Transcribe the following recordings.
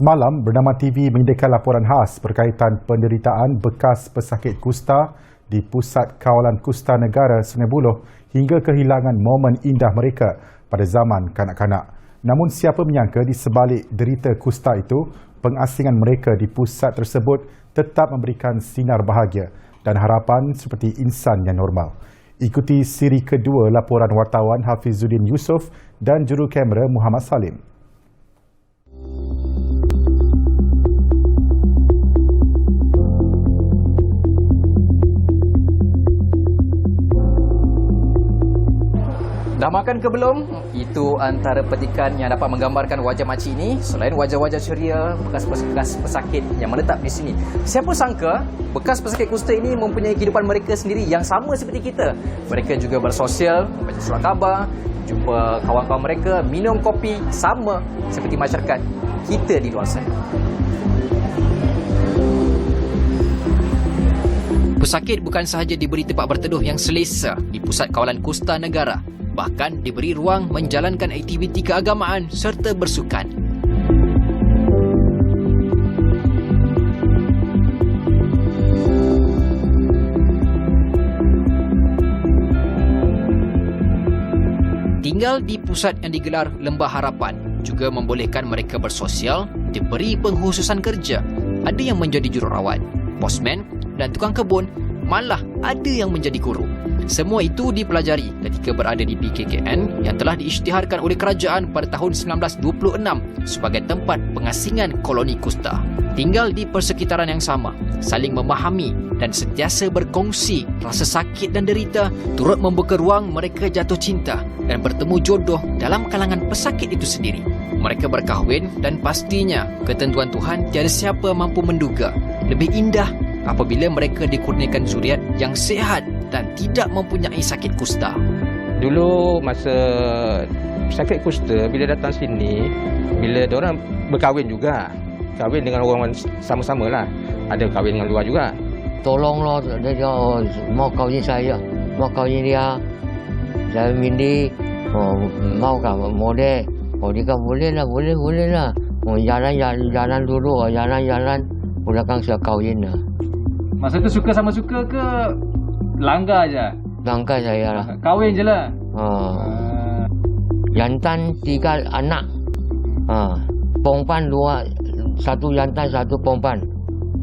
Semalam, Bernama TV menyediakan laporan khas berkaitan penderitaan bekas pesakit kusta di Pusat Kawalan Kusta Negara Sungai Buloh hingga kehilangan momen indah mereka pada zaman kanak-kanak. Namun siapa menyangka di sebalik derita kusta itu, pengasingan mereka di pusat tersebut tetap memberikan sinar bahagia dan harapan seperti insan yang normal. Ikuti siri kedua laporan wartawan Hafizuddin Yusof dan juru kamera Muhammad Salim. Dah makan ke belum? Itu antara petikan yang dapat menggambarkan wajah makcik ini. Selain wajah-wajah ceria, bekas-bekas pesakit yang menetap di sini. Siapa sangka bekas pesakit kusta ini mempunyai kehidupan mereka sendiri yang sama seperti kita. Mereka juga bersosial, membaca surat khabar, jumpa kawan-kawan mereka, minum kopi sama seperti masyarakat kita di luar sana. Pesakit bukan sahaja diberi tempat berteduh yang selesa di Pusat Kawalan Kusta Negara, bahkan diberi ruang menjalankan aktiviti keagamaan serta bersukan. Tinggal di pusat yang digelar Lembah Harapan juga membolehkan mereka bersosial, diberi pengkhususan kerja. Ada yang menjadi jururawat, posmen dan tukang kebun, malah ada yang menjadi guru. Semua itu dipelajari ketika berada di PKKN yang telah diisytiharkan oleh kerajaan pada tahun 1926 sebagai tempat pengasingan koloni kusta. Tinggal di persekitaran yang sama, saling memahami dan sentiasa berkongsi rasa sakit dan derita, turut membuka ruang mereka jatuh cinta dan bertemu jodoh dalam kalangan pesakit itu sendiri. Mereka berkahwin dan pastinya ketentuan Tuhan tiada siapa mampu menduga lebih indah apabila mereka dikurniakan zuriat yang sihat dan tidak mempunyai sakit kusta. Dulu masa sakit kusta, bila datang sini, bila diorang berkahwin juga, kahwin dengan orang sama-sama lah. Ada kahwin dengan luar juga. Tolonglah dia mau kahwin saya, mau kahwin dia. Saya minta mau kah model. Oh dia kata boleh lah. Jalan dulu, jalan belakang saya kahwin lah. Masa tu suka sama suka ke langgar je? Langgar saya lah. Kahwin je lah? Jantan 3 anak. Perempuan 2, 1 jantan 1 perempuan.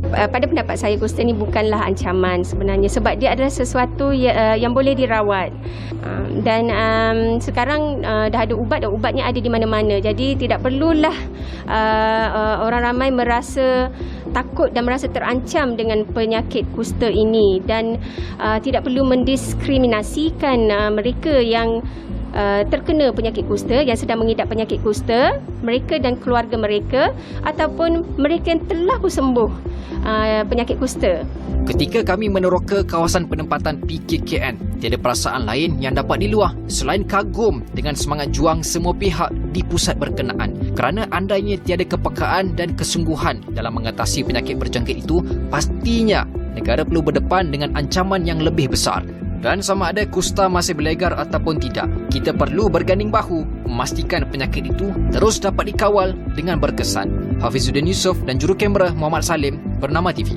Pada pendapat saya, kusta ni bukanlah ancaman sebenarnya sebab dia adalah sesuatu yang boleh dirawat. Dan sekarang dah ada ubat dan ubatnya ada di mana-mana. Jadi tidak perlulah orang ramai merasa takut dan merasa terancam dengan penyakit kusta ini. Dan tidak perlu mendiskriminasikan mereka yang terkena penyakit kusta, yang sedang mengidap penyakit kusta, mereka dan keluarga mereka ataupun mereka yang telah sembuh penyakit kusta. Ketika kami meneroka kawasan penempatan PKKN, tiada perasaan lain yang dapat diluah selain kagum dengan semangat juang semua pihak di pusat berkenaan. Kerana andainya tiada kepekaan dan kesungguhan dalam mengatasi penyakit berjangkit itu, pastinya negara perlu berdepan dengan ancaman yang lebih besar. Dan sama ada kusta masih berlegar ataupun tidak, kita perlu berganding bahu memastikan penyakit itu terus dapat dikawal dengan berkesan. Hafizuddin Yusof dan juru kamera Muhammad Salim, Bernama TV.